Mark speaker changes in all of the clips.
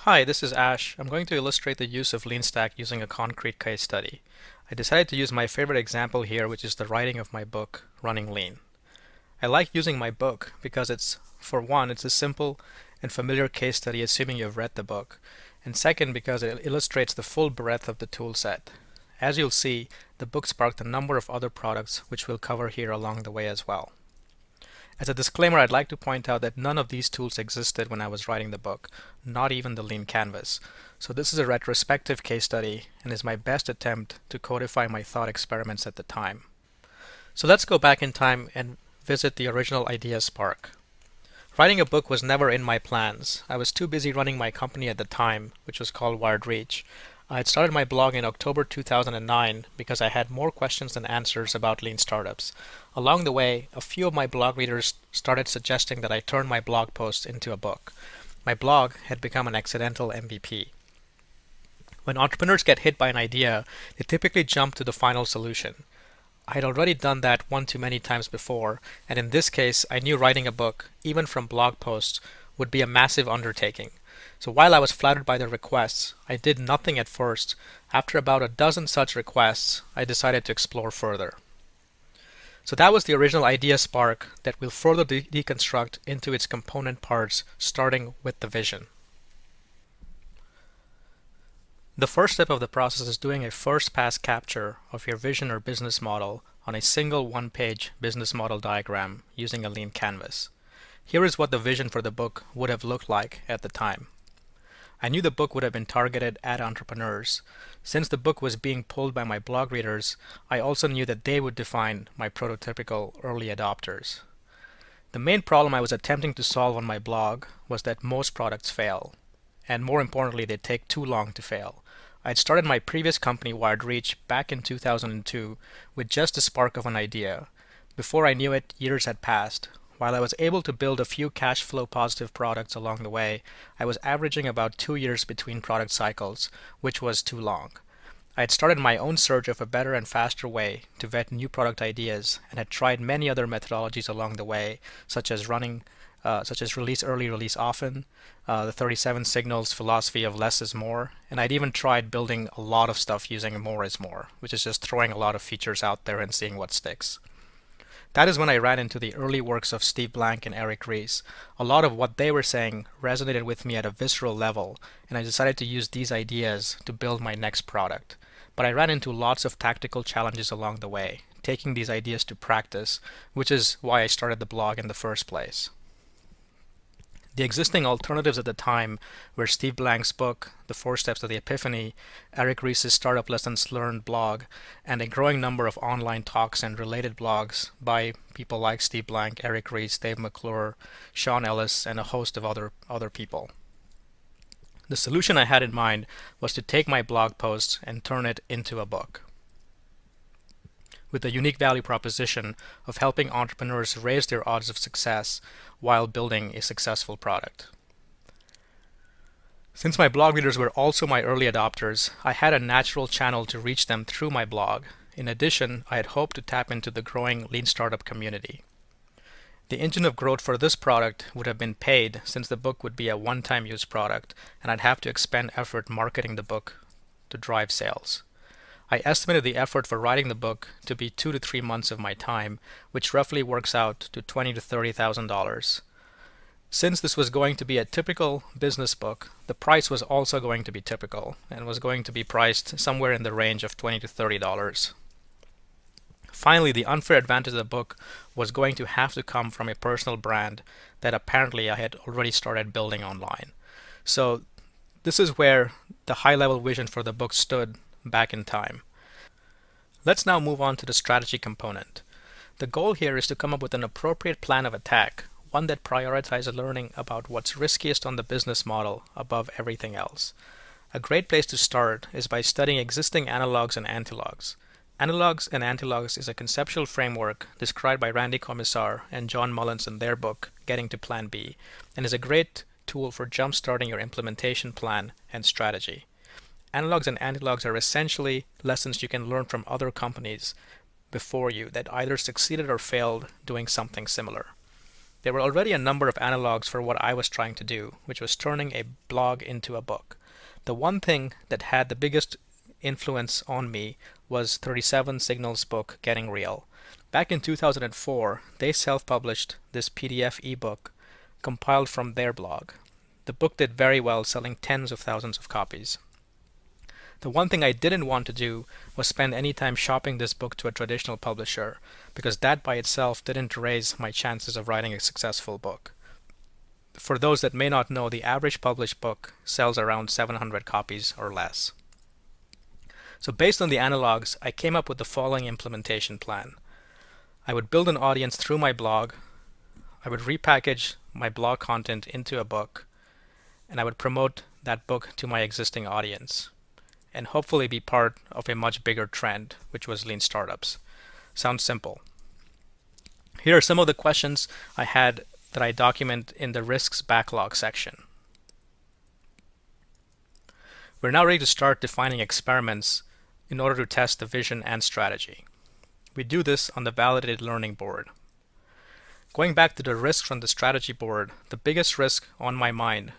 Speaker 1: Hi, this is Ash. I'm going to illustrate the use of LeanStack using a concrete case study. I decided to use my favorite example here, which is the writing of my book, Running Lean. I like using my book because for one, it's a simple and familiar case study assuming you've read the book, and second, because it illustrates the full breadth of the tool set. As you'll see, the book sparked a number of other products which we'll cover here along the way as well. As a disclaimer, I'd like to point out that none of these tools existed when I was writing the book, not even the Lean Canvas. So this is a retrospective case study and is my best attempt to codify my thought experiments at the time. So let's go back in time and visit the original idea spark. Writing a book was never in my plans. I was too busy running my company at the time, which was called Wired Reach. I had started my blog in October 2009 because I had more questions than answers about lean startups. Along the way, a few of my blog readers started suggesting that I turn my blog posts into a book. My blog had become an accidental MVP. When entrepreneurs get hit by an idea, they typically jump to the final solution. I had already done that one too many times before, and in this case, I knew writing a book, even from blog posts, would be a massive undertaking. So while I was flattered by the requests, I did nothing at first. After about a dozen such requests, I decided to explore further. So that was the original idea spark that we'll further deconstruct into its component parts, starting with the vision. The first step of the process is doing a first pass capture of your vision or business model on a single one-page business model diagram using a lean canvas. Here is what the vision for the book would have looked like at the time. I knew the book would have been targeted at entrepreneurs. Since the book was being pulled by my blog readers, I also knew that they would define my prototypical early adopters. The main problem I was attempting to solve on my blog was that most products fail, and more importantly, they take too long to fail. I had started my previous company, Wired Reach, back in 2002 with just a spark of an idea. Before I knew it, years had passed. While I was able to build a few cash flow positive products along the way, I was averaging about 2 years between product cycles, which was too long. I had started my own search of a better and faster way to vet new product ideas and had tried many other methodologies along the way, such as release early, release often, the 37 signals philosophy of less is more, and I'd even tried building a lot of stuff using more is more, which is just throwing a lot of features out there and seeing what sticks. That is when I ran into the early works of Steve Blank and Eric Ries. A lot of what they were saying resonated with me at a visceral level, and I decided to use these ideas to build my next product. But I ran into lots of tactical challenges along the way, taking these ideas to practice, which is why I started the blog in the first place. The existing alternatives at the time were Steve Blank's book, The 4 Steps to the Epiphany, Eric Ries's Startup Lessons Learned blog, and a growing number of online talks and related blogs by people like Steve Blank, Eric Ries, Dave McClure, Sean Ellis, and a host of other people. The solution I had in mind was to take my blog posts and turn it into a book, with the unique value proposition of helping entrepreneurs raise their odds of success while building a successful product. Since my blog readers were also my early adopters, I had a natural channel to reach them through my blog. In addition, I had hoped to tap into the growing lean startup community. The engine of growth for this product would have been paid, since the book would be a one-time use product, and I'd have to expend effort marketing the book to drive sales. I estimated the effort for writing the book to be 2 to 3 months of my time, which roughly works out to $20,000 to $30,000. Since this was going to be a typical business book, the price was also going to be typical and was going to be priced somewhere in the range of $20 to $30. Finally, the unfair advantage of the book was going to have to come from a personal brand that apparently I had already started building online. So this is where the high-level vision for the book stood back in time. Let's now move on to the strategy component. The goal here is to come up with an appropriate plan of attack, one that prioritizes learning about what's riskiest on the business model above everything else. A great place to start is by studying existing analogs and antilogs. Analogs and antilogs is a conceptual framework described by Randy Komisar and John Mullins in their book, Getting to Plan B, and is a great tool for jump-starting your implementation plan and strategy. Analogs and antilogs are essentially lessons you can learn from other companies before you that either succeeded or failed doing something similar. There were already a number of analogs for what I was trying to do, which was turning a blog into a book. The one thing that had the biggest influence on me was 37 Signals' book, Getting Real. Back in 2004, they self-published this PDF ebook compiled from their blog. The book did very well, selling tens of thousands of copies. The one thing I didn't want to do was spend any time shopping this book to a traditional publisher, because that by itself didn't raise my chances of writing a successful book. For those that may not know, the average published book sells around 700 copies or less. So based on the analogs, I came up with the following implementation plan. I would build an audience through my blog, I would repackage my blog content into a book, and I would promote that book to my existing audience, and hopefully be part of a much bigger trend, which was lean startups. Sounds simple. Here are some of the questions I had that I document in the risks backlog section. We're now ready to start defining experiments in order to test the vision and strategy. We do this on the validated learning board. Going back to the risks from the strategy board, the biggest risk on my mind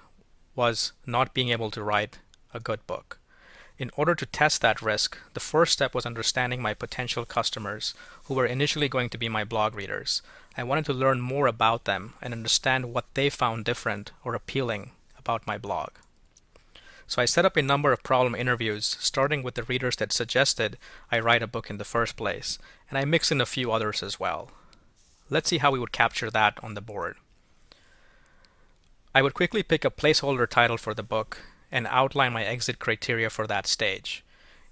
Speaker 1: was not being able to write a good book. In order to test that risk, the first step was understanding my potential customers, who were initially going to be my blog readers. I wanted to learn more about them and understand what they found different or appealing about my blog. So I set up a number of problem interviews, starting with the readers that suggested I write a book in the first place, and I mix in a few others as well. Let's see how we would capture that on the board. I would quickly pick a placeholder title for the book and outline my exit criteria for that stage.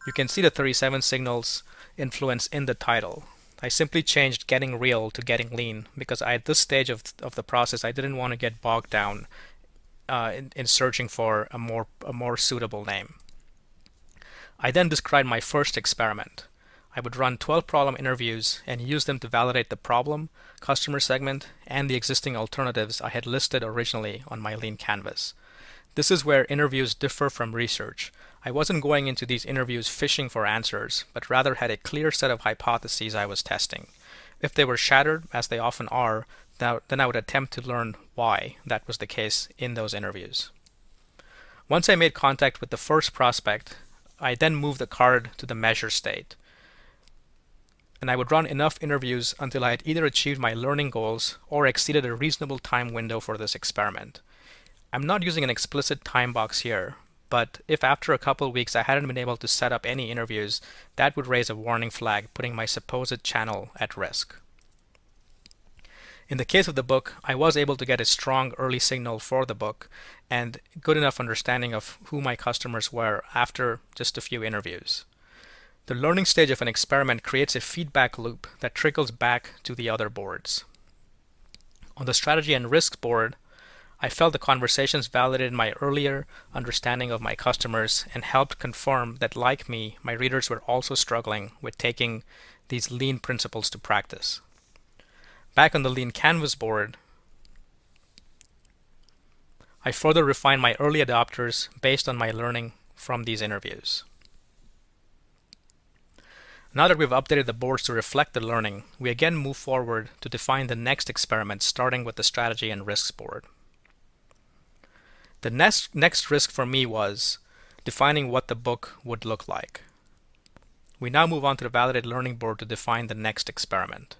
Speaker 1: You can see the 37 Signals influence in the title. I simply changed Getting Real to Getting Lean because at this stage of the process, I didn't want to get bogged down in searching for a more suitable name. I then described my first experiment. I would run 12 problem interviews and use them to validate the problem, customer segment, and the existing alternatives I had listed originally on my lean canvas. This is where interviews differ from research. I wasn't going into these interviews fishing for answers, but rather had a clear set of hypotheses I was testing. If they were shattered, as they often are, then I would attempt to learn why that was the case in those interviews. Once I made contact with the first prospect, I then moved the card to the measure state. And I would run enough interviews until I had either achieved my learning goals or exceeded a reasonable time window for this experiment. I'm not using an explicit time box here, but if after a couple of weeks I hadn't been able to set up any interviews, that would raise a warning flag, putting my supposed channel at risk. In the case of the book, I was able to get a strong early signal for the book and good enough understanding of who my customers were after just a few interviews. The learning stage of an experiment creates a feedback loop that trickles back to the other boards. On the strategy and risks board, I felt the conversations validated my earlier understanding of my customers and helped confirm that, like me, my readers were also struggling with taking these lean principles to practice. Back on the lean canvas board, I further refined my early adopters based on my learning from these interviews. Now that we've updated the boards to reflect the learning, we again move forward to define the next experiment, starting with the strategy and risks board. The next risk for me was defining what the book would look like. We now move on to the validated learning board to define the next experiment.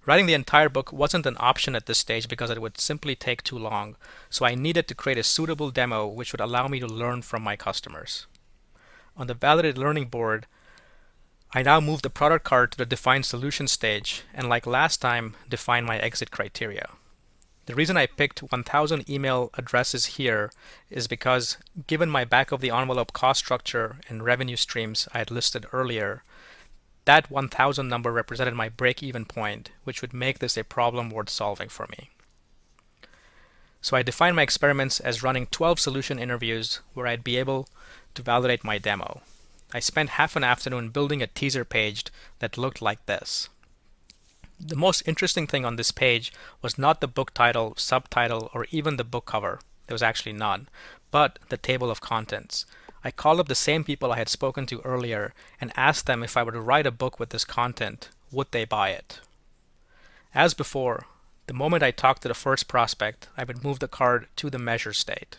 Speaker 1: Writing the entire book wasn't an option at this stage because it would simply take too long, so I needed to create a suitable demo which would allow me to learn from my customers. On the validated learning board, I now move the product card to the define solution stage and, like last time, define my exit criteria. The reason I picked 1,000 email addresses here is because, given my back of the envelope cost structure and revenue streams I had listed earlier, that 1,000 number represented my break-even point, which would make this a problem worth solving for me. So I defined my experiments as running 12 solution interviews where I'd be able to validate my demo. I spent half an afternoon building a teaser page that looked like this. The most interesting thing on this page was not the book title, subtitle, or even the book cover. There was actually none, but the table of contents. I called up the same people I had spoken to earlier and asked them if I were to write a book with this content, would they buy it? As before, the moment I talked to the first prospect, I would move the card to the measure state.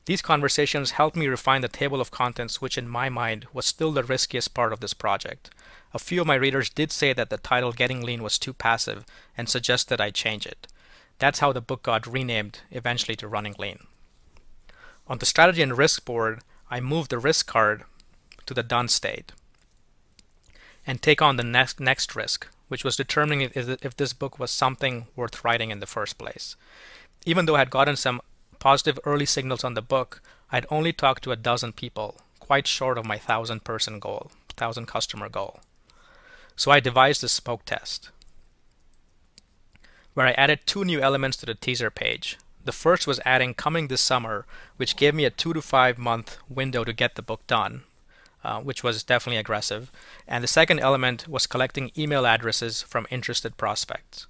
Speaker 1: These conversations helped me refine the table of contents, which in my mind was still the riskiest part of this project. A few of my readers did say that the title Getting Lean was too passive and suggested I change it. That's how the book got renamed eventually to Running Lean. On the strategy and risk board, I moved the risk card to the done state and take on the next risk, which was determining if this book was something worth writing in the first place. Even though I had gotten some positive early signals on the book, I'd only talked to a dozen people, quite short of my 1,000 customer goal. So I devised a smoke test, where I added 2 new elements to the teaser page. The first was adding coming this summer, which gave me a 2 to 5 month window to get the book done, which was definitely aggressive. And the second element was collecting email addresses from interested prospects.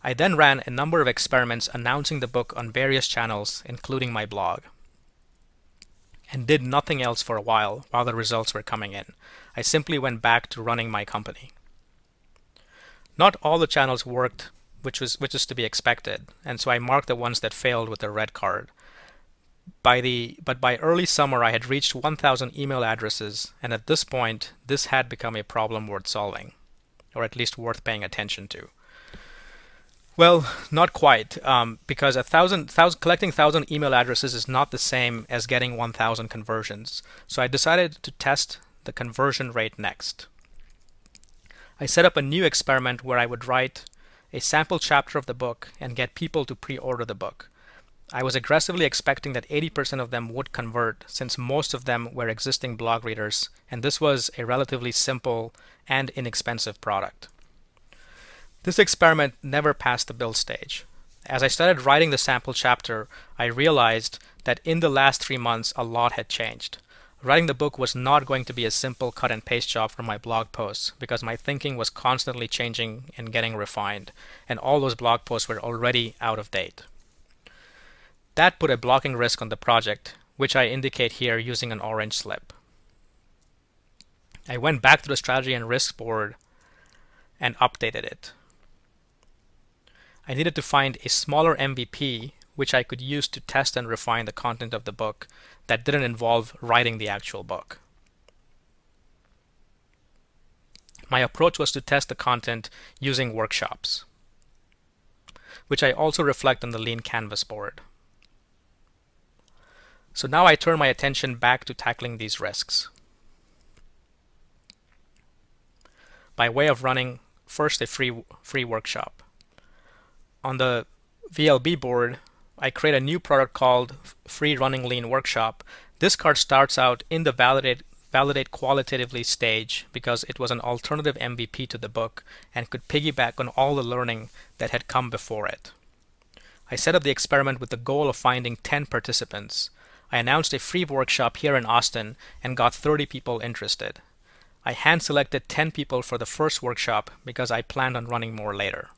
Speaker 1: I then ran a number of experiments announcing the book on various channels, including my blog, and did nothing else for a while the results were coming in. I simply went back to running my company. Not all the channels worked, which is to be expected, and so I marked the ones that failed with a red card. But by early summer, I had reached 1,000 email addresses, and at this point, this had become a problem worth solving, or at least worth paying attention to. Well, not quite, because collecting 1,000 email addresses is not the same as getting 1,000 conversions. So I decided to test the conversion rate next. I set up a new experiment where I would write a sample chapter of the book and get people to pre-order the book. I was aggressively expecting that 80% of them would convert, since most of them were existing blog readers, and this was a relatively simple and inexpensive product. This experiment never passed the build stage. As I started writing the sample chapter, I realized that in the last 3 months, a lot had changed. Writing the book was not going to be a simple cut and paste job for my blog posts, because my thinking was constantly changing and getting refined, and all those blog posts were already out of date. That put a blocking risk on the project, which I indicate here using an orange slip. I went back to the strategy and risk board and updated it. I needed to find a smaller MVP, which I could use to test and refine the content of the book that didn't involve writing the actual book. My approach was to test the content using workshops, which I also reflect on the Lean Canvas board. So now I turn my attention back to tackling these risks by way of running first a free workshop. On the VLB board, I create a new product called Free Running Lean Workshop. This card starts out in the validate qualitatively stage because it was an alternative MVP to the book and could piggyback on all the learning that had come before it. I set up the experiment with the goal of finding 10 participants. I announced a free workshop here in Austin and got 30 people interested. I hand-selected 10 people for the first workshop because I planned on running more later.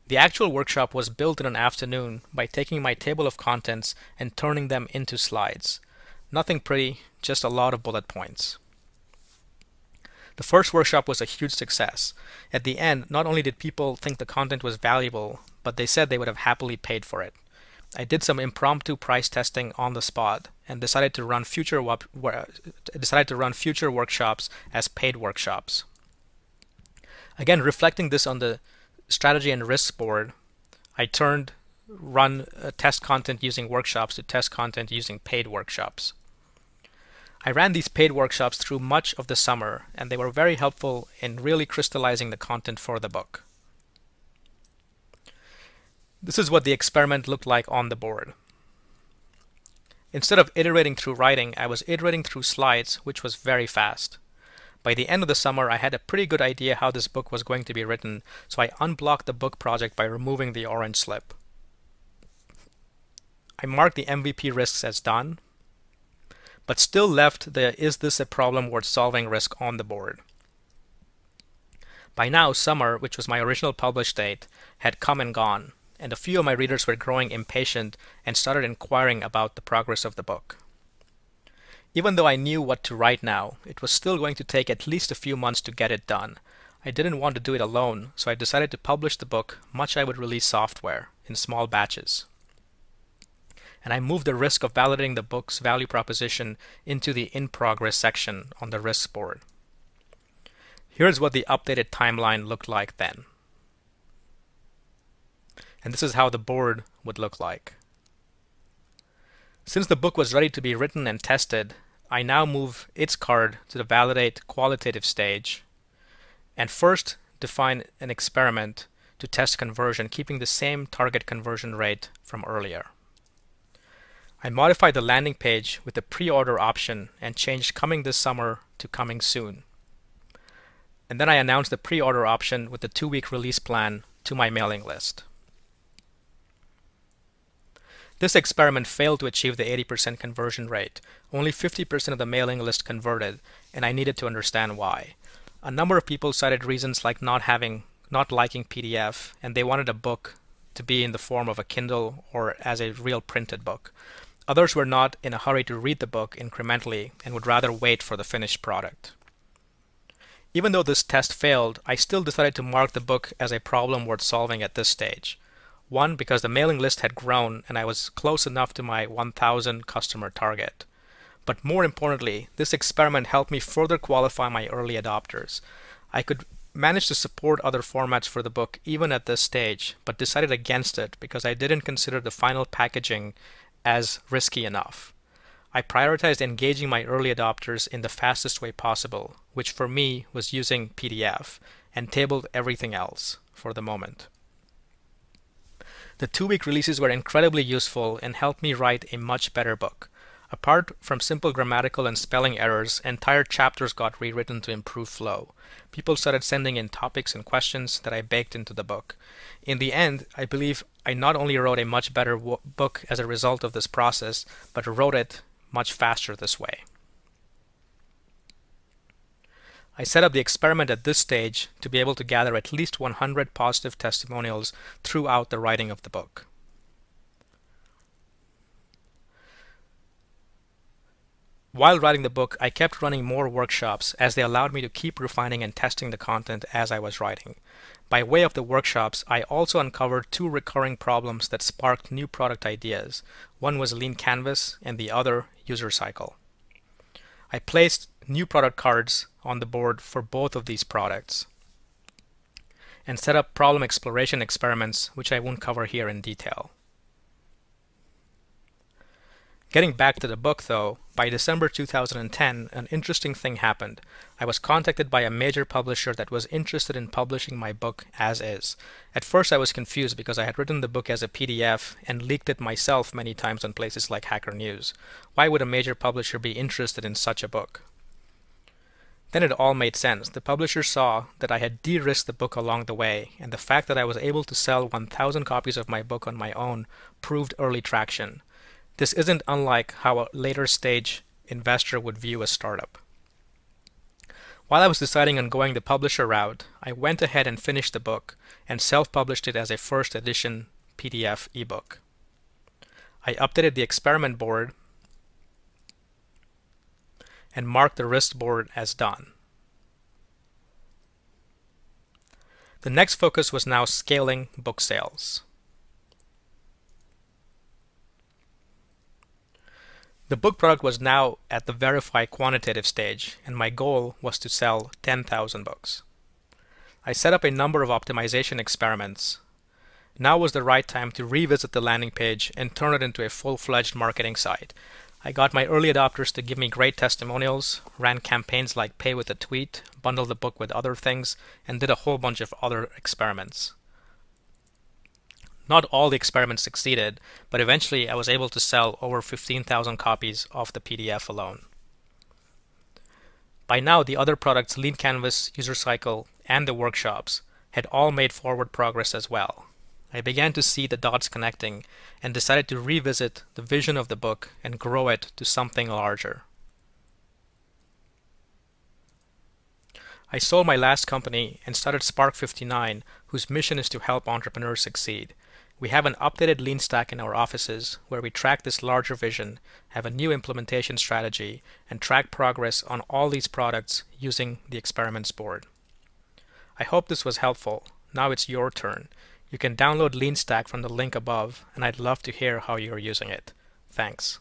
Speaker 1: The actual workshop was built in an afternoon by taking my table of contents and turning them into slides. Nothing pretty, just a lot of bullet points. The first workshop was a huge success. At the end, not only did people think the content was valuable, but they said they would have happily paid for it. I did some impromptu price testing on the spot and decided to run future workshops as paid workshops. Again, reflecting this on the strategy and risk board, I turned run test content using workshops to test content using paid workshops. I ran these paid workshops through much of the summer, and they were very helpful in really crystallizing the content for the book. This is what the experiment looked like on the board. Instead of iterating through writing, I was iterating through slides, which was very fast. By the end of the summer, I had a pretty good idea how this book was going to be written, so I unblocked the book project by removing the orange slip. I marked the MVP risks as done, but still left the "is this a problem worth solving" risk on the board. By now, summer, which was my original publish date, had come and gone, and a few of my readers were growing impatient and started inquiring about the progress of the book. Even though I knew what to write now, it was still going to take at least a few months to get it done. I didn't want to do it alone, so I decided to publish the book much I would release software in small batches. And I moved the risk of validating the book's value proposition into the in progress section on the risks board. Here's what the updated timeline looked like then. And this is how the board would look like. Since the book was ready to be written and tested, I now move its card to the validate qualitative stage and first define an experiment to test conversion, keeping the same target conversion rate from earlier. I modified the landing page with the pre-order option and changed coming this summer to coming soon. And then I announced the pre-order option with the 2-week release plan to my mailing list. This experiment failed to achieve the 80% conversion rate. Only 50% of the mailing list converted, and I needed to understand why. A number of people cited reasons like not liking PDF, and they wanted a book to be in the form of a Kindle or as a real printed book. Others were not in a hurry to read the book incrementally and would rather wait for the finished product. Even though this test failed, I still decided to mark the book as a problem worth solving at this stage. One, because the mailing list had grown and I was close enough to my 1,000 customer target. But more importantly, this experiment helped me further qualify my early adopters. I could manage to support other formats for the book even at this stage, but decided against it because I didn't consider the final packaging as risky enough. I prioritized engaging my early adopters in the fastest way possible, which for me was using PDF, and tabled everything else for the moment. The 2-week releases were incredibly useful and helped me write a much better book. Apart from simple grammatical and spelling errors, entire chapters got rewritten to improve flow. People started sending in topics and questions that I baked into the book. In the end, I believe I not only wrote a much better book as a result of this process, but wrote it much faster this way. I set up the experiment at this stage to be able to gather at least 100 positive testimonials throughout the writing of the book. While writing the book, I kept running more workshops as they allowed me to keep refining and testing the content as I was writing. By way of the workshops, I also uncovered 2 recurring problems that sparked new product ideas. One was lean canvas and the other user cycle. I placed new product cards on the board for both of these products and set up problem exploration experiments, which I won't cover here in detail. Getting back to the book though, by December 2010, an interesting thing happened. I was contacted by a major publisher that was interested in publishing my book as is. At first I was confused because I had written the book as a PDF and leaked it myself many times on places like Hacker News. Why would a major publisher be interested in such a book? Then it all made sense. The publisher saw that I had de-risked the book along the way, and the fact that I was able to sell 1,000 copies of my book on my own proved early traction. This isn't unlike how a later stage investor would view a startup. While I was deciding on going the publisher route, I went ahead and finished the book and self-published it as a first edition PDF ebook. I updated the experiment board and marked the risk board as done. The next focus was now scaling book sales. The book product was now at the verify quantitative stage, and my goal was to sell 10,000 books. I set up a number of optimization experiments. Now was the right time to revisit the landing page and turn it into a full-fledged marketing site. I got my early adopters to give me great testimonials, ran campaigns like pay with a tweet, bundled the book with other things, and did a whole bunch of other experiments. Not all the experiments succeeded, but eventually I was able to sell over 15,000 copies of the PDF alone. By now, the other products, Lean Canvas, User Cycle, and the workshops, had all made forward progress as well. I began to see the dots connecting and decided to revisit the vision of the book and grow it to something larger. I sold my last company and started Spark 59, whose mission is to help entrepreneurs succeed. We have an updated lean stack in our offices where we track this larger vision, have a new implementation strategy, and track progress on all these products using the experiments board. I hope this was helpful. Now it's your turn. You can download LeanStack from the link above, and I'd love to hear how you're using it. Thanks.